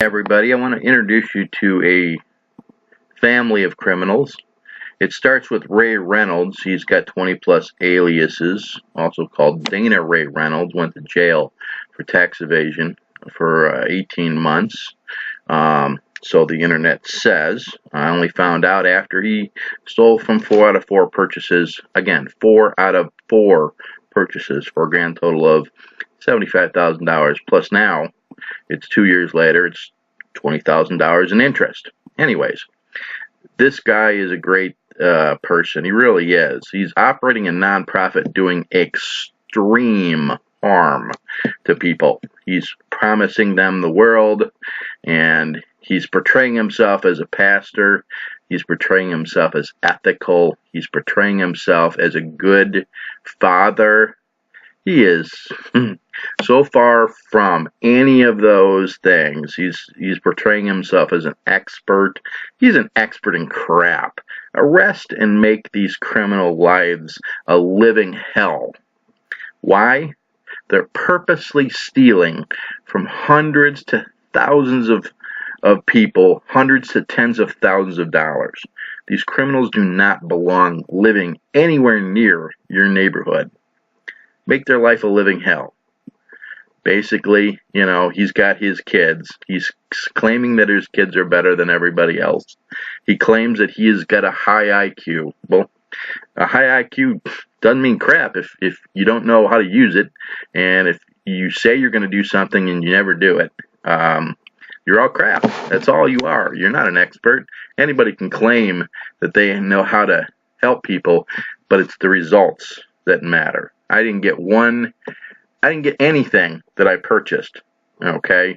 Everybody, I want to introduce you to a family of criminals. It starts with Ray Reynolds. He's got 20 plus aliases, also called Dana Ray Reynolds. Went to jail for tax evasion for 18 months. So the internet says. I only found out after he stole from 4 out of 4 purchases. Again, 4 out of 4 purchases for a grand total of $75,000. Plus now, it's 2 years later, it's $20,000 in interest. Anyways, this guy is a great person. He really is. He's operating a nonprofit doing extreme harm to people. He's promising them the world, and he's portraying himself as a pastor. He's portraying himself as ethical. He's portraying himself as a good father. He is so far from any of those things. He's portraying himself as an expert. He's an expert in crap. Arrest and make these criminal lives a living hell. Why? They're purposely stealing from hundreds to thousands of people, hundreds to tens of thousands of dollars. These criminals do not belong living anywhere near your neighborhood. Make their life a living hell. Basically, he's got his kids. He's claiming that his kids are better than everybody else. He claims that he has got a high IQ. Well, a high IQ doesn't mean crap if you don't know how to use it, and if you say you're going to do something and you never do it. You're all crap. That's all you are. You're not an expert. Anybody can claim that they know how to help people, but it's the results that matter. I didn't get anything that I purchased. Okay.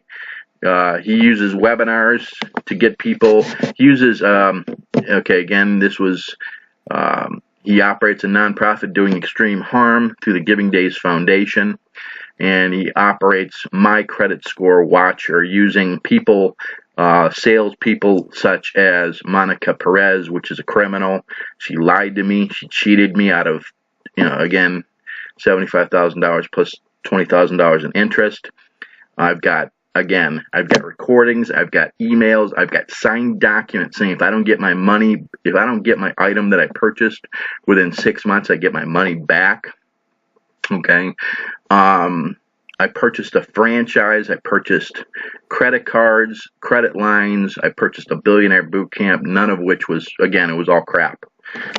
He uses webinars to get people. He uses, again, this was, he operates a nonprofit doing extreme harm through the Giving Days Foundation. And he operates My Credit Score Watcher using people, salespeople such as Monica Perez, which is a criminal. She lied to me. She cheated me out of, again, $75,000 plus $20,000 in interest. I've got recordings, I've got emails, I've got signed documents saying if I don't get my item that I purchased within 6 months, I get my money back. Okay. I purchased a franchise, I purchased credit cards, credit lines, I purchased a billionaire boot camp, none of which was, again, it was all crap.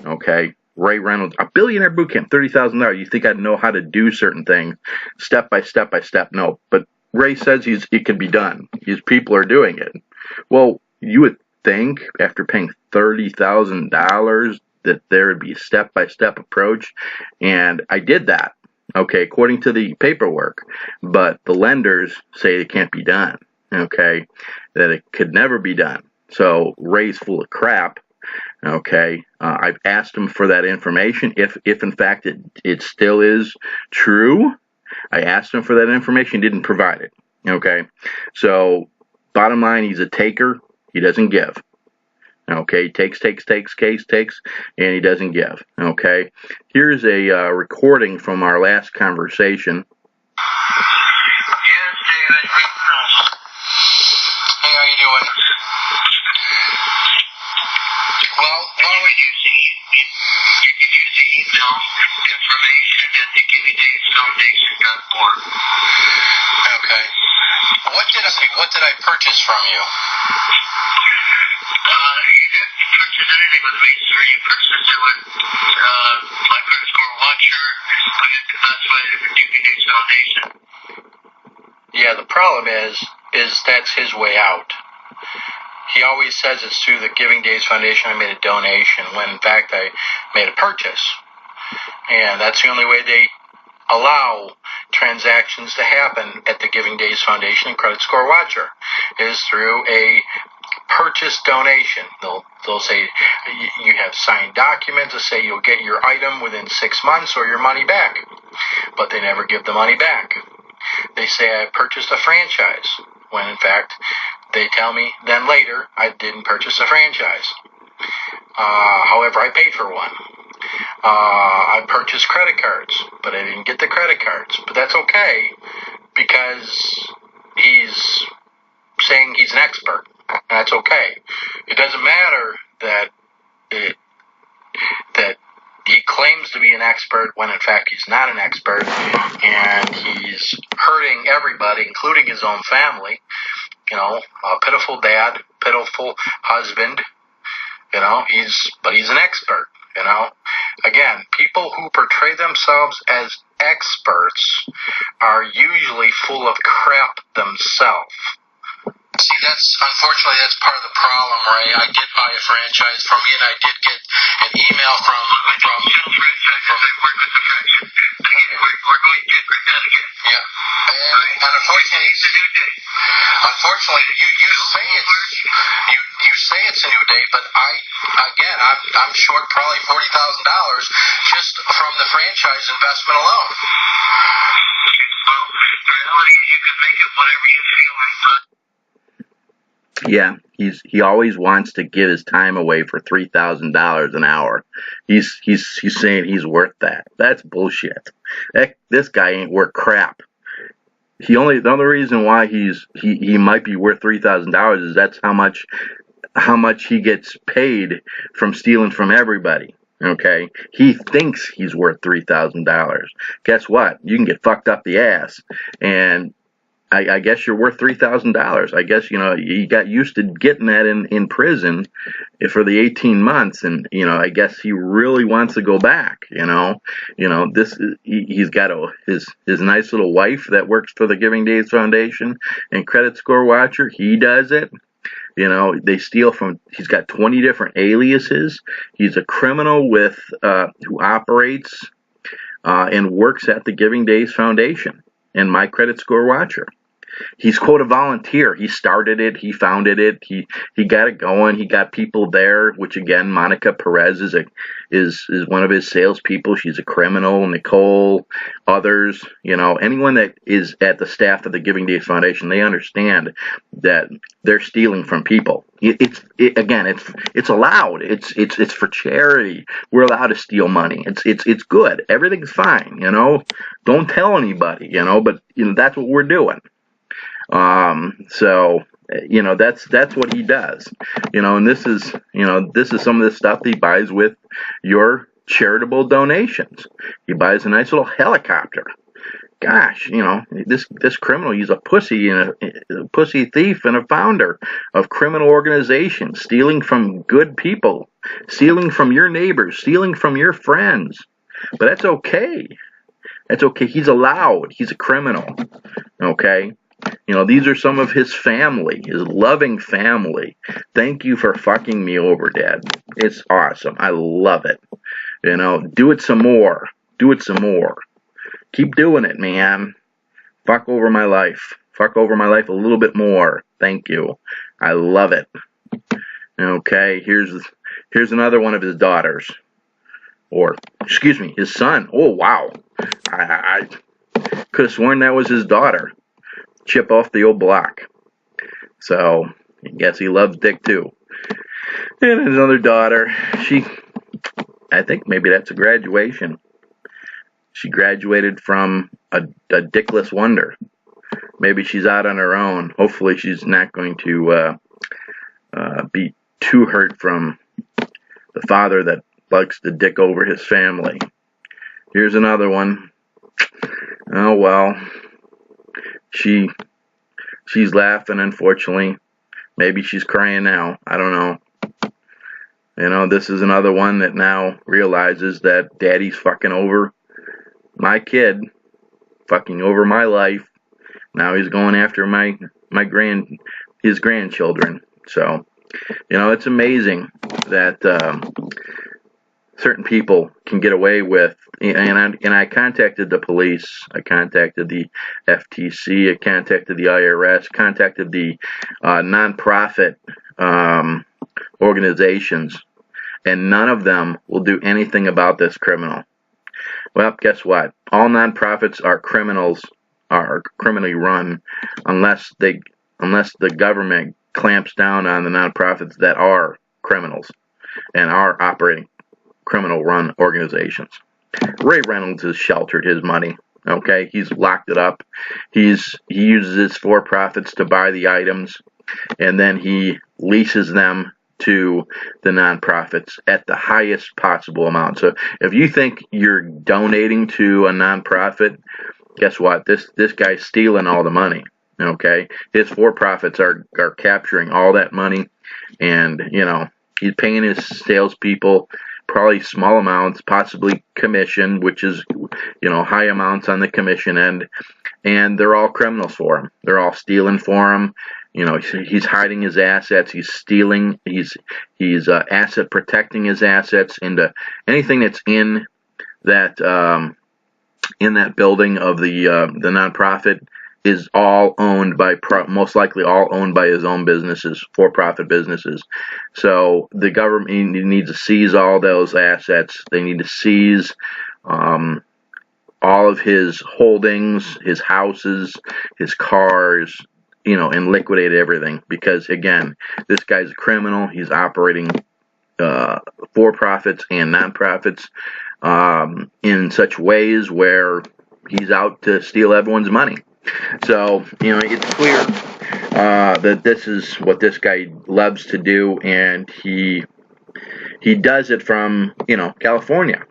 Okay. Ray Reynolds, a billionaire boot camp, $30,000. You think I'd know how to do certain things step by step by step? No, but Ray says it can be done. His people are doing it. Well, you would think after paying $30,000 that there would be a step by step approach, and I did that. Okay, according to the paperwork, but the lenders say it can't be done. Okay, that it could never be done. So Ray's full of crap. Okay, I've asked him for that information. If in fact it still is true, I asked him for that information. He didn't provide it. Okay, so bottom line, he's a taker. He doesn't give. Okay, takes, and he doesn't give. Okay, here's a recording from our last conversation. Yes, David. Hey, how you doing? Well, what would you see? You can use the email information that the Giving Days Foundation got for. Okay. What did I purchase from you? You didn't purchase anything with me, sir. You purchased it with My Credit Score Watcher. I got the classified for Giving Days Foundation. Yeah, the problem is that's his way out. He always says it's through the Giving Days Foundation I made a donation, when in fact I made a purchase. And that's the only way they allow transactions to happen at the Giving Days Foundation and Credit Score Watcher, is through a purchase donation. They'll say you have signed documents that say you'll get your item within 6 months or your money back, but they never give the money back. They say I purchased a franchise, when in fact they tell me then later I didn't purchase a franchise. However, I paid for one. I purchased credit cards, but I didn't get the credit cards. But that's okay, because he's saying he's an expert. That's okay. It doesn't matter that he claims to be an expert when in fact he's not an expert, and he's hurting everybody, including his own family. You know, a pitiful dad, pitiful husband. You know, but he's an expert. You know, again, people who portray themselves as experts are usually full of crap themselves. See, unfortunately, that's part of the problem, Ray. I did buy a franchise from you, and I did get an email from I work with the franchise. We're going to get that again. Yeah. And unfortunately, you say it's a new day, but I'm short probably $40,000 just from the franchise investment alone. Well, the reality is you can make it whatever you feel like. Yeah, he always wants to give his time away for $3,000 an hour. He's saying he's worth that. That's bullshit. This guy ain't worth crap. The only reason why he might be worth $3,000 is that's how much he gets paid from stealing from everybody. Okay, he thinks he's worth $3,000. Guess what? You can get fucked up the ass, and I guess you're worth $3,000. I guess, you know, he got used to getting that in prison for the 18 months, and, you know, I guess he really wants to go back. You know, he's got his nice little wife that works for the Giving Days Foundation and Credit Score Watcher. He does it. You know, they steal from. He's got 20 different aliases. He's a criminal who operates and works at the Giving Days Foundation and My Credit Score Watcher. He's quote a volunteer. He started it. He founded it. He got it going. He got people there. Which again, Monica Perez is one of his salespeople. She's a criminal. Nicole, others. You know, anyone that is at the staff of the Giving Days Foundation, they understand that they're stealing from people. It's allowed. It's for charity. We're allowed to steal money. It's good. Everything's fine. You know, don't tell anybody. You know, but you know that's what we're doing. So, you know, that's what he does, you know, and this is some of the stuff he buys with your charitable donations. He buys a nice little helicopter. Gosh, you know, this criminal, he's a pussy and a pussy thief and a founder of criminal organizations, stealing from good people, stealing from your neighbors, stealing from your friends. But that's okay. That's okay. He's allowed. He's a criminal. Okay. You know, these are some of his family, his loving family. Thank you for fucking me over, Dad. It's awesome. I love it. You know, do it some more. Do it some more. Keep doing it, man. Fuck over my life. Fuck over my life a little bit more. Thank you. I love it. Okay, here's another one of his daughters. Or, excuse me, his son. Oh, wow. I could have sworn that was his daughter. Chip off the old block. So, I guess he loves dick too. And his other daughter, I think maybe that's a graduation. She graduated from a dickless wonder. Maybe she's out on her own. Hopefully she's not going to be too hurt from the father that likes to dick over his family. Here's another one. Oh, well. She's laughing, unfortunately. Maybe she's crying now. I don't know. You know, this is another one that now realizes that Daddy's fucking over my kid, fucking over my life. Now he's going after his grandchildren. So, you know, it's amazing that certain people can get away with. And I contacted the police, I contacted the FTC, I contacted the IRS, contacted the nonprofit organizations, and none of them will do anything about this criminal. Well, guess what? All nonprofits are criminally run unless the government clamps down on the nonprofits that are criminals and are operating criminal-run organizations. Ray Reynolds has sheltered his money. Okay, he's locked it up. He uses his for-profits to buy the items. and then he leases them to the nonprofits at the highest possible amount. So if you think you're donating to a nonprofit, guess what? This guy's stealing all the money. Okay, his for-profits are capturing all that money, and he's paying his salespeople probably small amounts, possibly commission, which is high amounts on the commission end, and they're all criminals for him. They're all stealing for him. He's hiding his assets. He's stealing. He's asset protecting his assets into anything that's in that building of the nonprofit is all owned by most likely all owned by his own businesses, for-profit businesses. So the government needs to seize all those assets. They need to seize all of his holdings, his houses, his cars, and liquidate everything. Because again, this guy's a criminal. He's operating for-profits and nonprofits in such ways where he's out to steal everyone's money. So, it's clear that this is what this guy loves to do, and he does it from, California,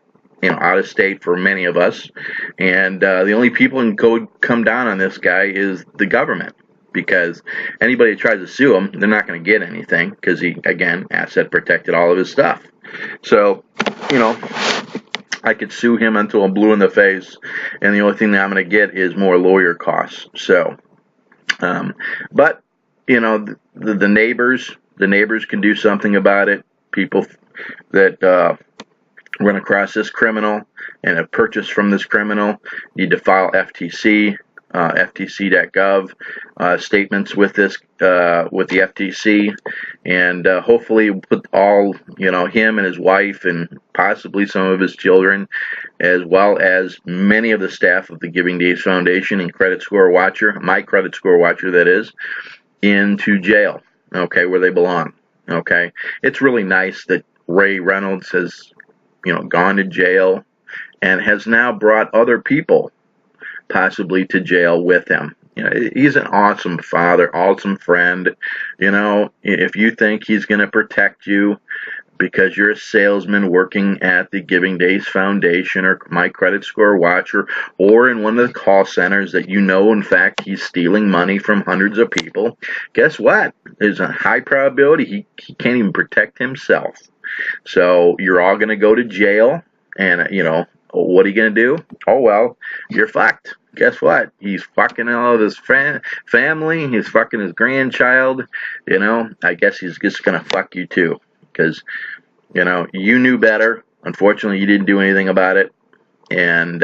out of state for many of us, and the only people who can come down on this guy is the government, because anybody that tries to sue him, they're not going to get anything, because he, again, asset protected all of his stuff. So, I could sue him until I'm blue in the face, and the only thing that I'm going to get is more lawyer costs. So, but the neighbors can do something about it. People that run across this criminal and have purchased from this criminal need to file FTC. FTC.gov statements with the FTC, and hopefully put all him and his wife and possibly some of his children, as well as many of the staff of the Giving Days Foundation and Credit Score Watcher, my Credit Score Watcher that is, into jail. Okay, where they belong. Okay, it's really nice that Ray Reynolds has gone to jail and has now brought other people possibly to jail with him. He's an awesome father, awesome friend. If you think he's going to protect you because you're a salesman working at the Giving Days Foundation or My Credit Score Watcher, or in one of the call centers that in fact, he's stealing money from hundreds of people, guess what? There's a high probability he can't even protect himself. So you're all going to go to jail, and what are you going to do? Oh, well, you're fucked. Guess what? He's fucking all of his family. He's fucking his grandchild. I guess he's just going to fuck you too. Because, you knew better. Unfortunately, you didn't do anything about it. And,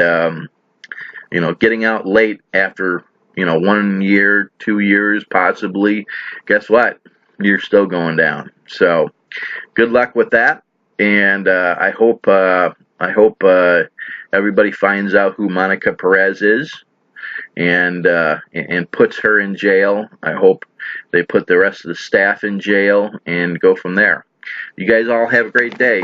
getting out late after, 1 year, 2 years possibly, guess what? You're still going down. So, good luck with that. And I hope everybody finds out who Monica Perez is and puts her in jail. I hope they put the rest of the staff in jail and go from there. You guys all have a great day.